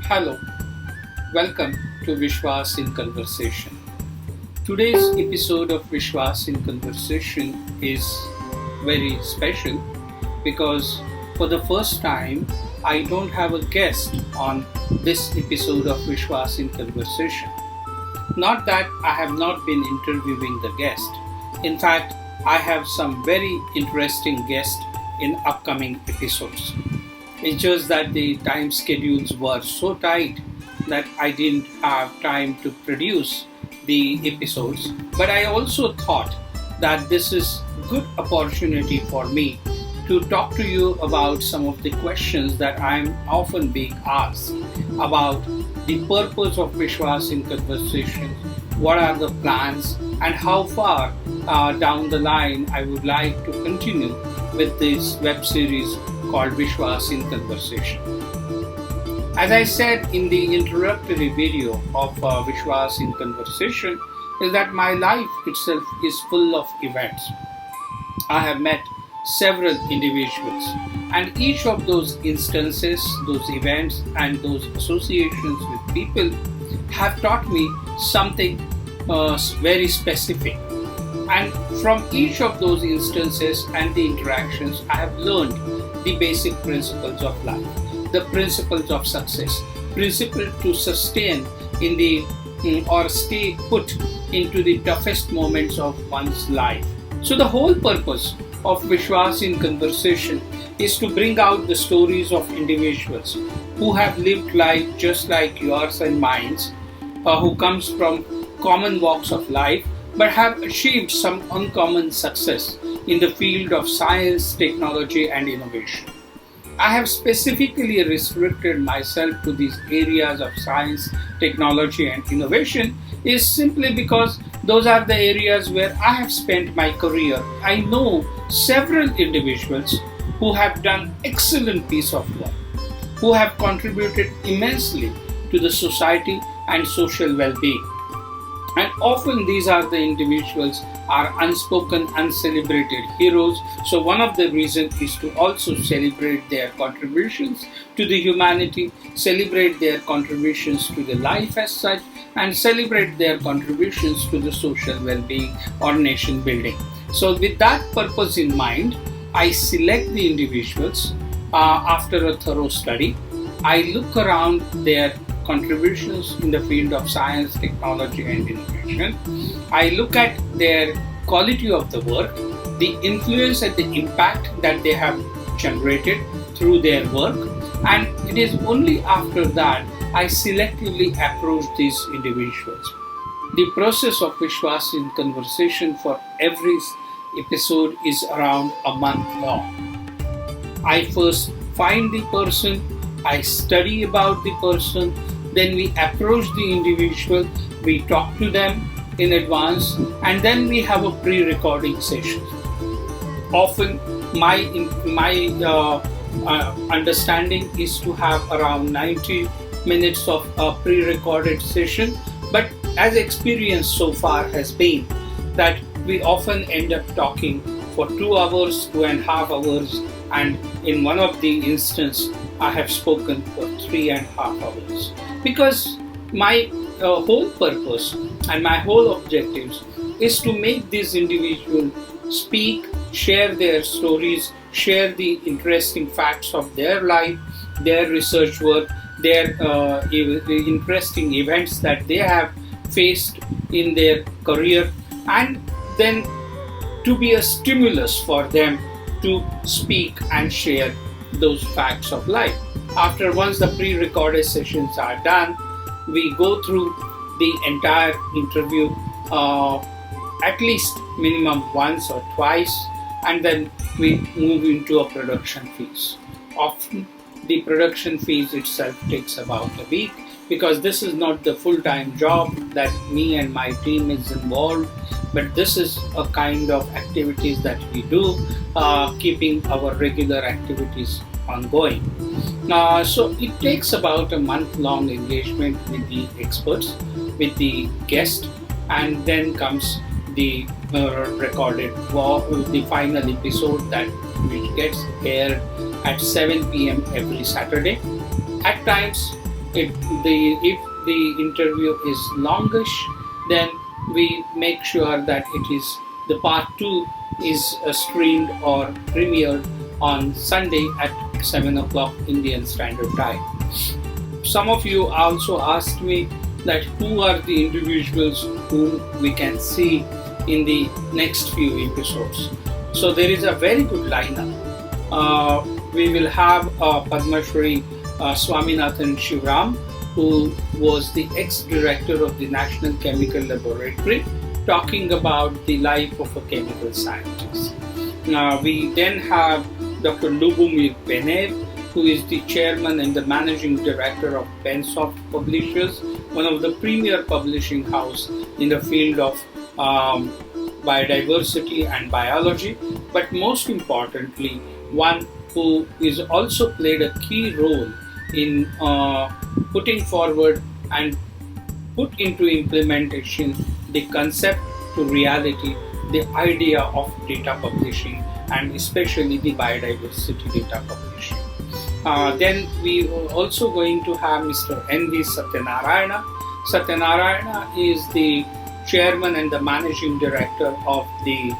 Hello, welcome to Vishwas in Conversation. Today's episode of Vishwas in Conversation is very special because for the first time I don't have a guest on this episode of Vishwas in Conversation. Not that I have not been interviewing the guest. In fact, I have some very interesting guests in upcoming episodes. It's just that the time schedules were so tight that I didn't have time to produce the episodes. But I also thought that this is a good opportunity for me to talk to you about some of the questions that I'm often being asked about the purpose of Vishwas in Conversation, what are the plans, and how far down the line I would like to continue with this web series called Vishwas in Conversation. As I said in the introductory video of Vishwas in Conversation, is that my life itself is full of events. I have met several individuals, and each of those instances, those events, and those associations with people have taught me something very specific. And from each of those instances and the interactions, I have learned the basic principles of life, the principles of success, principle to sustain in the or stay put into the toughest moments of one's life. So the whole purpose of Vishwas in Conversation is to bring out the stories of individuals who have lived life just like yours and mine, who comes from common walks of life but have achieved some uncommon success in the field of science, technology, and innovation. I have specifically restricted myself to these areas of science, technology, and innovation is simply because those are the areas where I have spent my career. I know several individuals who have done excellent piece of work, who have contributed immensely to the society and social well-being. And often these are the individuals are unspoken, uncelebrated heroes. So one of the reasons is to also celebrate their contributions to the humanity, celebrate their contributions to the life as such, and celebrate their contributions to the social well-being or nation building. So with that purpose in mind, I select the individuals after a thorough study. I look around their contributions in the field of science, technology, and innovation. I look at their quality of the work, the influence and the impact that they have generated through their work, and it is only after that I selectively approach these individuals. The process of Vishwas in Conversation for every episode is around a month long. I first find the person, I study about the person, then we approach the individual, we talk to them in advance, and then we have a pre-recording session. Often my understanding is to have around 90 minutes of a pre-recorded session, but as experience so far has been that we often end up talking for 2 hours, 2.5 hours, and in one of the instances I have spoken for 3.5 hours. Because my whole purpose and my whole objectives is to make these individuals speak, share their stories, share the interesting facts of their life, their research work, their interesting events that they have faced in their career, and then to be a stimulus for them to speak and share those facts of life. After once the pre-recorded sessions are done, we go through the entire interview at least minimum once or twice, and then we move into a production phase. Often the production phase itself takes about a week because this is not the full-time job that me and my team is involved, but this is a kind of activities that we do, keeping our regular activities ongoing. So it takes about a month-long engagement with the experts, with the guest, and then comes the recorded the final episode that which gets aired at 7 p.m. every Saturday. At times If the interview is longish, then we make sure that the part 2 is streamed or premiered on Sunday at 7 o'clock Indian Standard Time. Some of you also asked me that who are the individuals whom we can see in the next few episodes. So there is a very good lineup. We will have Padma Shri Swaminathan Shivram, who was the ex-director of the National Chemical Laboratory, talking about the life of a chemical scientist. We then have Dr. Lubomir Penev, who is the chairman and the managing director of Pensoft Publishers, one of the premier publishing house in the field of biodiversity and biology, but most importantly, one who is also played a key role in putting forward and put into implementation the concept to reality, the idea of data publishing, and especially the biodiversity data publishing. Then we are also going to have Mr. N.V. Satyanarayana. Satyanarayana is the chairman and the managing director of the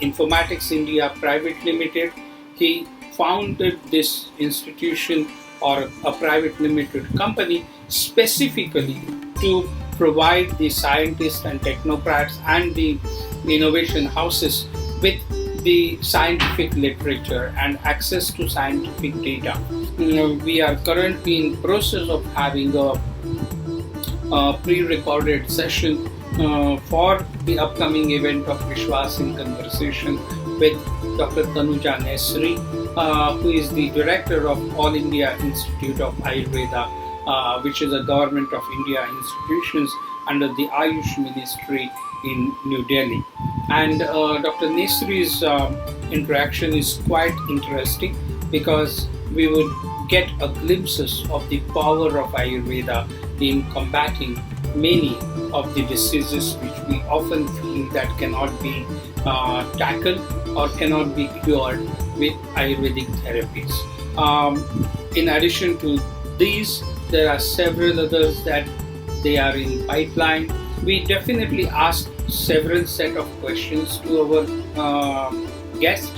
Informatics India Private Limited. He founded this institution or a private limited company specifically to provide the scientists and technocrats and the innovation houses with the scientific literature and access to scientific data. We are currently in process of having a pre-recorded session for the upcoming event of Vishwas in Conversation with Dr. Tanuja Nesri, who is the director of All India Institute of Ayurveda, which is a Government of India institutions under the Ayush Ministry in New Delhi. And Dr. Nesri's interaction is quite interesting because we would get a glimpses of the power of Ayurveda in combating many of the diseases which we often feel that cannot be tackled or cannot be cured with Ayurvedic therapies. In addition to these, there are several others that they are in pipeline. We definitely asked several set of questions to our guest.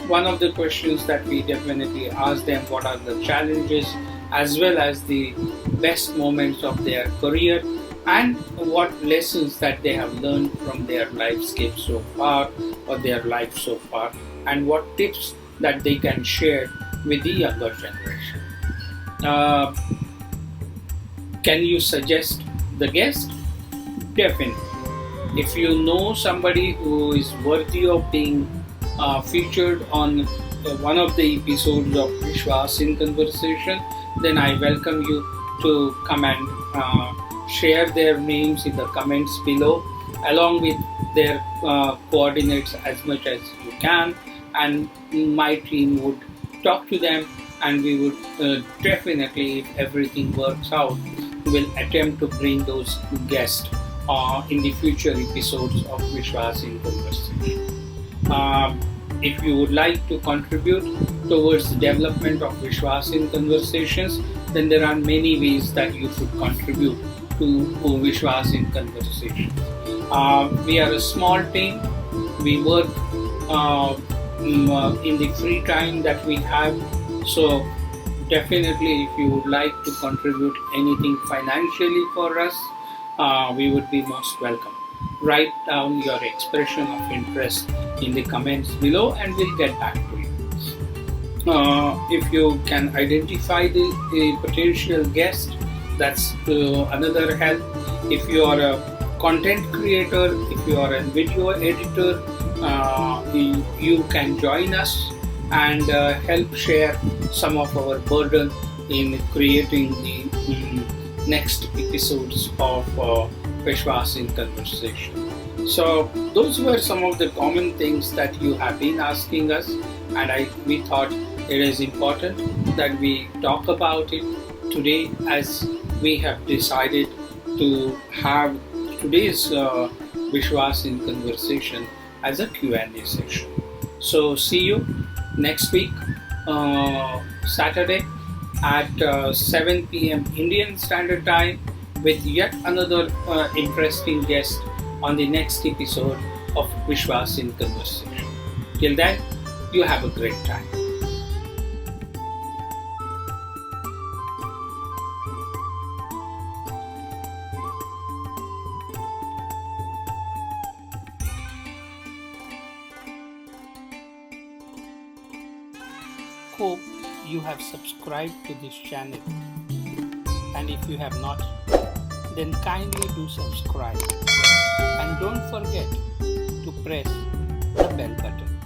One of the questions that we definitely asked them, what are the challenges as well as the best moments of their career and what lessons that they have learned from their lifescape so far or their life so far, and what tips that they can share with the younger generation. Can you suggest the guest? Definitely. If you know somebody who is worthy of being featured on one of the episodes of Vishwas in Conversation, then I welcome you to come and share their names in the comments below along with their coordinates as much as you can, and my team would talk to them, and we would definitely, if everything works out, will attempt to bring those guests in the future episodes of Vishwas in Conversation. If you would like to contribute towards the development of Vishwas in Conversations, then there are many ways that you could contribute to Vishwas in Conversations. We are a small team. We work in the free time that we have. So definitely, if you would like to contribute anything financially for us, we would be most welcome. Write down your expression of interest in the comments below and we'll get back to you. If you can identify the potential guest, that's another help. If you are a content creator, if you are a video editor, you can join us and help share some of our burden in creating the next episodes of Vishwas in Conversation. So those were some of the common things that you have been asking us, and we thought it is important that we talk about it today, as we have decided to have today's Vishwas in Conversation as a Q&A session. So see you next week, Saturday at 7 p.m. Indian Standard Time with yet another interesting guest on the next episode of Vishwas in Conversation. Till then, you have a great time. Hope you have subscribed to this channel, and if you have not, then kindly do subscribe and don't forget to press the bell button.